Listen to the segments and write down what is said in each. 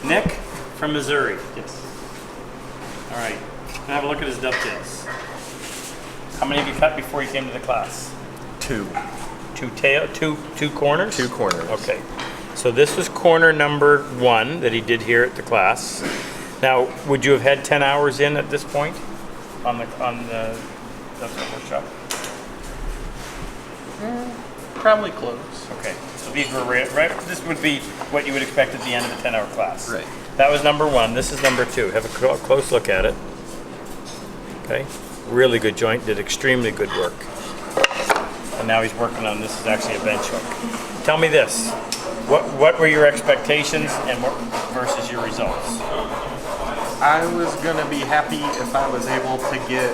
Nick from Missouri. Yes. All right. Gonna have a look at his dovetails. How many have you cut before you came to the class? 2. Two corners? 2 corners. Okay. So this was corner number 1 that he did here at the class. Now, would you have had 10 hours in at this point on the dovetail workshop? Probably close. Okay. So these were right. This would be what you would expect at the end of the 10-hour class. Right. That was number 1. This is number 2. Have a close look at it. Okay. Really good joint. Did extremely good work. And now he's working on this is actually a bench hook. Tell me this. What were your expectations and what versus your results? I was gonna be happy if I was able to get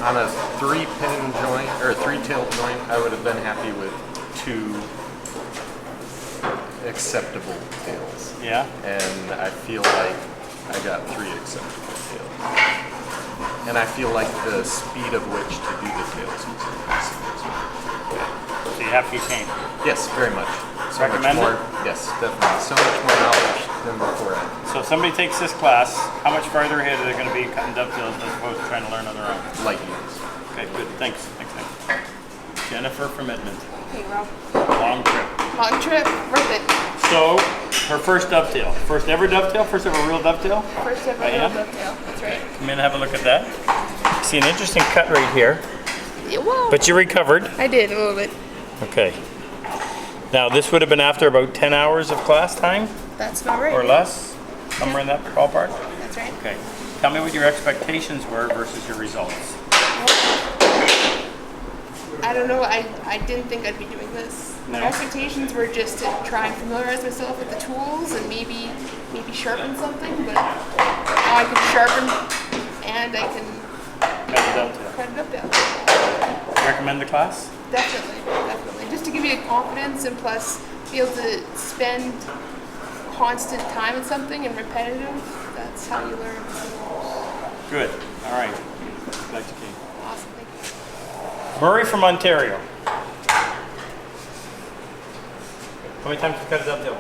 on a 3-pin joint or 3-tailed joint. I would have been happy with 2 acceptable tails. Yeah. And I feel like I got 3 acceptable tails. And I feel like the speed of which to do the tails was impressive as well. So you happy you came? Yes, very much. So Recommend much more, it? yes, definitely. So much more knowledge than before. So if somebody takes this class, how much farther ahead are they going to be cutting dovetails as opposed to trying to learn on their own? Light years. Okay, good. Thanks. Thanks, Nick. Jennifer from Edmonton. Hey, Rob. Long trip. Long trip, worth it. So, her first dovetail. First ever dovetail? First ever real dovetail? First ever I am? real dovetail. That's right. Come in and have a look at that. See an interesting cut right here, Yeah, whoa. but you recovered. I did a little bit. Okay. Now, this would have been after about 10 hours of class time That's about right. or less? Somewhere in that ballpark? That's right. Okay. Tell me what your expectations were versus your results. I don't know. I didn't think I'd be doing this. No? My expectations were just to try and familiarize myself with the tools and maybe sharpen something, but now I can sharpen and I can Cut the dovetail. cut it up down. Recommend the class? Definitely. Just to give you a confidence and plus be able to spend constant time in something and repetitive. That's how you learn. Good. All right. Glad you came. Awesome. Thank you. Murray from Ontario. How many times have you cut a dovetail?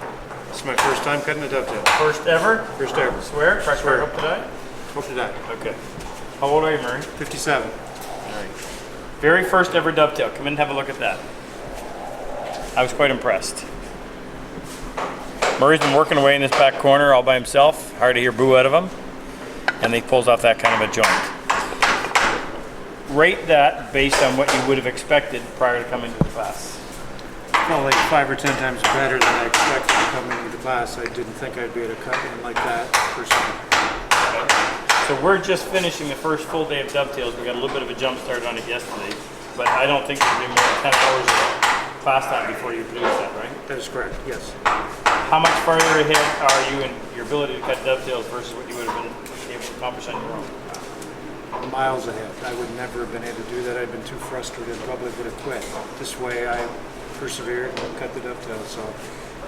This is my first time cutting a dovetail. First ever? First ever. Swear? Fresh Swear. hope to die? Hope to die. Okay. How old are you, Murray? 57. All right. Very first ever dovetail. Come in and have a look at that. I was quite impressed. Murray's been working away in this back corner all by himself. Hard to hear boo out of him. And he pulls off that kind of a joint. Rate that based on what you would have expected prior to coming to the class. Felt like 5 or 10 times better than I expected coming into the class. I didn't think I'd be able to cut one like that personally. So we're just finishing the first full day of dovetails. We got a little bit of a jump start on it yesterday, but I don't think there'll be more than 10 hours of class time before you produce that, right? That is correct, yes. How much farther ahead are you in your ability to cut dovetails versus what you would have been able to accomplish on your own? Miles ahead. I would never have been able to do that. I'd been too frustrated, probably would have quit. This way I persevered and cut the dovetail. So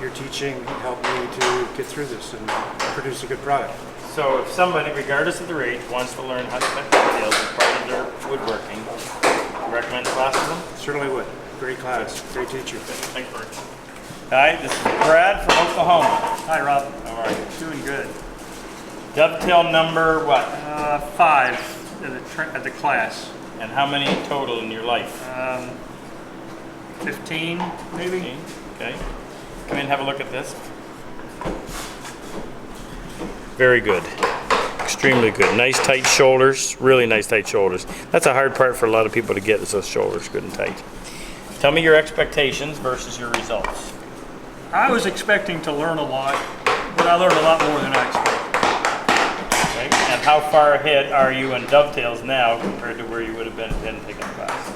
your teaching helped me to get through this and produce a good product. So if somebody, regardless of their age, wants to learn how to cut dovetails as part of their woodworking, you recommend the class to them? Certainly would. Great class, great teacher. Thanks, Bert. Hi, this is Brad from Oklahoma. Hi, Rob. How are you? Doing good. Dovetail number what? 5 at the class. And how many total in your life? 15, maybe. 15? Okay. Come in and have a look at this. Very good. Extremely good. Nice tight shoulders. Really nice tight shoulders. That's a hard part for a lot of people to get, is those shoulders good and tight. Tell me your expectations versus your results. I was expecting to learn a lot, but I learned a lot more than I expected. Okay. And how far ahead are you in dovetails now compared to where you would have been if you hadn't taken the class?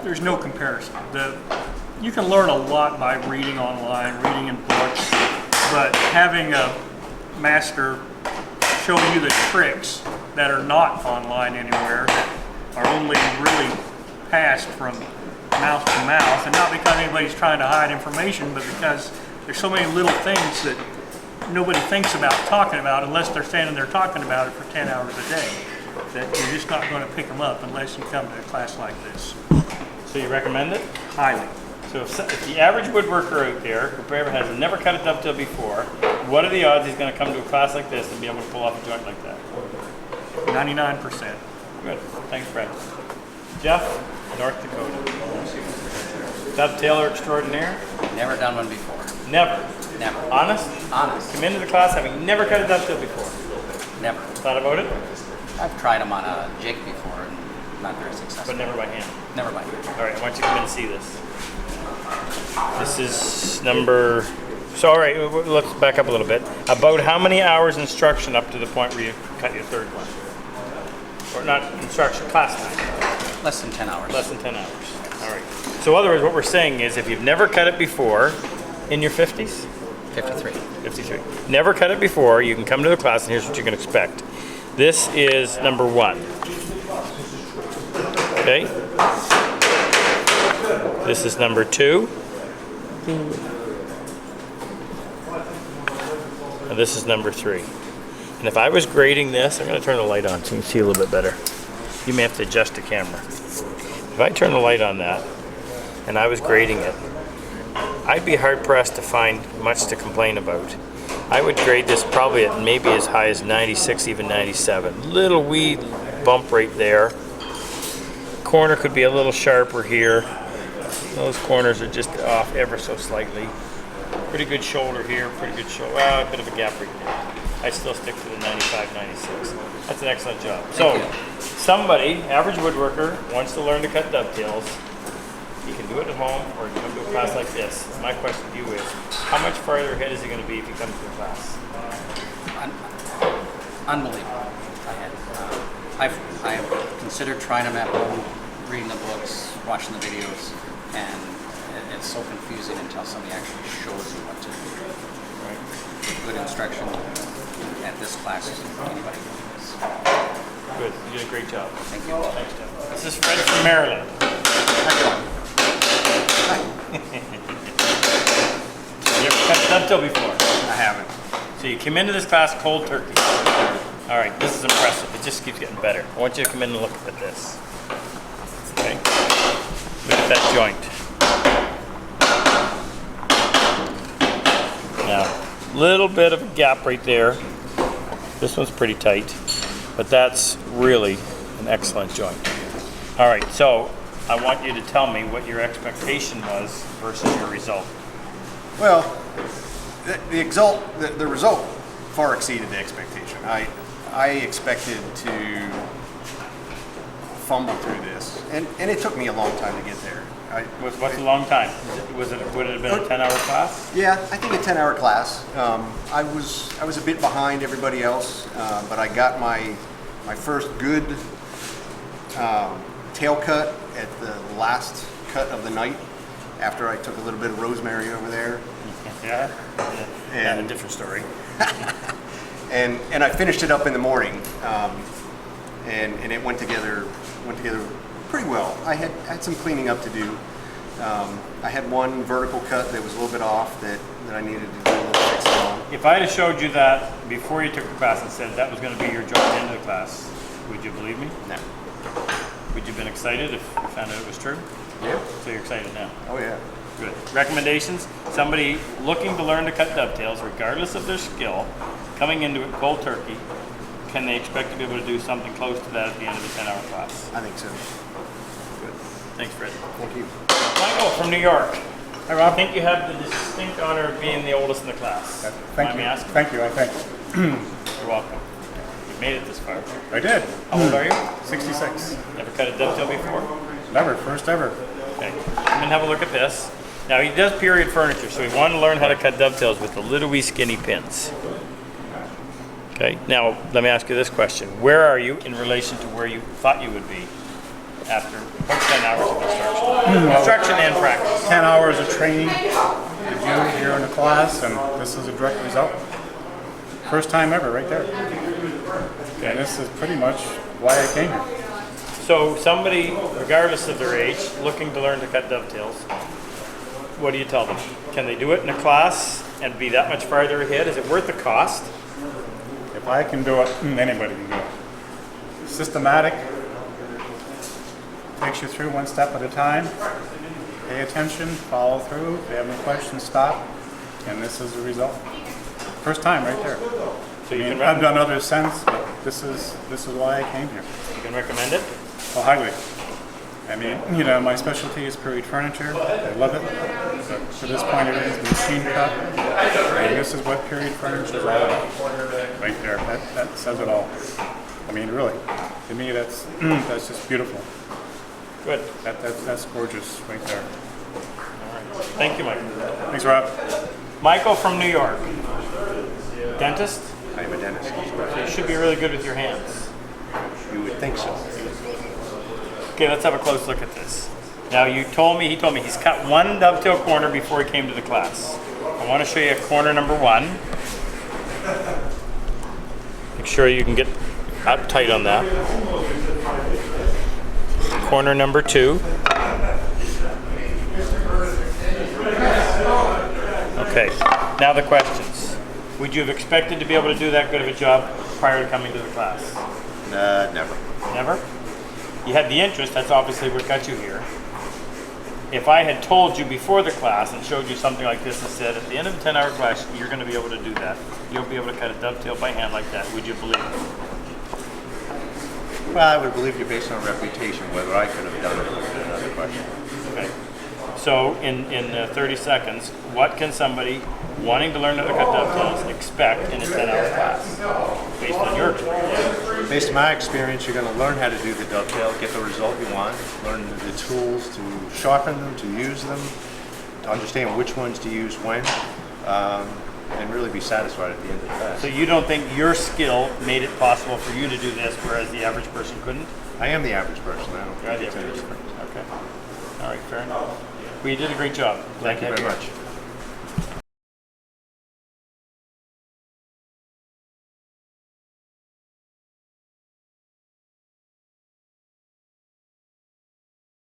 There's no comparison. You can learn a lot by reading online, reading in books, but having a master show you the tricks that are not online anywhere, that are only really passed from mouth to mouth, and not because anybody's trying to hide information, but because there's so many little things that nobody thinks about talking about unless they're standing there talking about it for 10 hours a day, that you're just not going to pick them up unless you come to a class like this. So you recommend it? Highly. So if the average woodworker out there who has never cut a dovetail before What are the odds he's going to come to a class like this and be able to pull off a joint like that? 99%. Good. Thanks, Fred. Jeff, North Dakota. Dovetailer extraordinaire? Never done one before. Never. Never. Honest? Honest. Come into the class having never cut a dovetail before. Never. Thought about it, I've tried them on a jig before and not very successful. but never by hand. Never mind. All right, I want you to come in and see this. This is number. So, all right, let's back up a little bit. About how many hours instruction up to the point where you cut your third one? Or not instruction, class time. Less than 10 hours. Less than 10 hours. All right. So, in other words, what we're saying is if you've never cut it before, in your 50s? 53. 53. Never cut it before, you can come to the class and here's what you can expect. This is number 1. Okay? This is number 2. And this is number 3. And if I was grading this, I'm going to turn the light on so you can see a little bit better. You may have to adjust the camera. If I turn the light on that and I was grading it, I'd be hard pressed to find much to complain about. I would grade this probably at maybe as high as 96, even 97. Little wee bump right there. Corner could be a little sharper here. Those corners are just off ever so slightly. Pretty good shoulder here, pretty good shoulder. Well, a bit of a gap right there. I still stick to the 95, 96. That's an excellent job. So, somebody, average woodworker, wants to learn to cut dovetails. You can do it at home or you come to a class like this. My question to you is, how much farther ahead is he going to be if he comes to a class? Unbelievable. I've considered trying them at home, reading the books, watching the videos, and it's so confusing until somebody actually shows you what to do. Right. Good instruction at this class, anybody can do this. Good. You did a great job. Thank you. Thanks, Jeff. This is Fred from Maryland. You ever cut a dovetail before? I haven't. So you come into this class cold turkey. All right, this is impressive. It just keeps getting better. I want you to come in and look at this. Okay. Look at that joint. Now, little bit of a gap right there. This one's pretty tight, but that's really an excellent joint. All right, so I want you to tell me what your expectation was versus your result. Well, the result far exceeded the expectation. I expected to fumble through this, and it took me a long time to get there. What's a long time? Would it have been a 10-hour class? Yeah, I think a 10-hour class. I was a bit behind everybody else, but I got my first good tail cut at the last cut of the night after I took a little bit of rosemary over there. Yeah. And a And- different story. and I finished it up in the morning, and it went together pretty well. I had some cleaning up to do. I had one vertical cut that was a little bit off that I needed to do a little fixing on. If I had showed you that before you took the class and said that was going to be your joint into the class, would you believe me? No. Would you have been excited if you found out it was true? Yeah. So you're excited now. Oh yeah. Good. Recommendations? Somebody looking to learn to cut dovetails, regardless of their skill, coming into it cold turkey, can they expect to be able to do something close to that at the end of a 10-hour class? I think so. Good. Thanks, Fred. Thank you. Michael from New York. Hi, Rob. I think you have the distinct honor of being the oldest in the class. Thank Mind me you. asking? Thank you, I think. You're welcome. You've made it this far. I did. How old are you? 66. Never cut a dovetail before? Never, first ever. Okay. Come and have a look at this. Now he does period furniture, so he wanted to learn how to cut dovetails with the little wee skinny pins. Okay. Now let me ask you this question: where are you in relation to where you thought you would be after about 10 hours of instruction? Instruction and practice. 10 hours of training with you here in the class, and this is a direct result. First time ever, right there. And this is pretty much why I came here. So somebody, regardless of their age, looking to learn to cut dovetails, what do you tell them? Can they do it in a class and be that much farther ahead? Is it worth the cost? If I can do it, anybody can do it. Systematic, takes you through one step at a time. Pay attention, follow through. If you have any questions, stop. And this is the result. First time right there. So you I can, mean, I've done others since, but this is why I came here. you can recommend it? Oh, highly. I mean, you know, my specialty is period furniture. I love it. But to this point, it is machine cut. And this is what period furniture is all about. Right there. That says it all. I mean, really. To me, that's just beautiful. Good. That's gorgeous right there. Thank you, Michael. Thanks, Rob. Michael from New York. Dentist? I'm a dentist. So you should be really good with your hands. You would think so. Okay, let's have a close look at this. Now he told me he's cut one dovetail corner before he came to the class. I want to show you corner number 1. Make sure you can get up tight on that. Corner number 2. Okay, now the questions. Would you have expected to be able to do that good of a job prior to coming to the class? Never. Never? You had the interest, that's obviously what got you here. If I had told you before the class and showed you something like this and said, at the end of the 10-hour class, you're going to be able to do that. You'll be able to cut a dovetail by hand like that. Would you believe it? Well, I would believe you based on reputation. Whether I could have done it would be another question. Okay. So in 30 seconds, what can somebody wanting to learn how to cut dovetails expect in a 10-hour class based on your experience? Based on my experience, you're going to learn how to do the dovetail, get the result you want, learn the tools to sharpen them, to use them, to understand which ones to use when, and really be satisfied at the end of the class. So you don't think your skill made it possible for you to do this, whereas the average person couldn't? I am the average person. I don't You're think the it's any average different. person. Okay. All right, fair enough. Well, you did a great job. Thank you Glad to very have you much.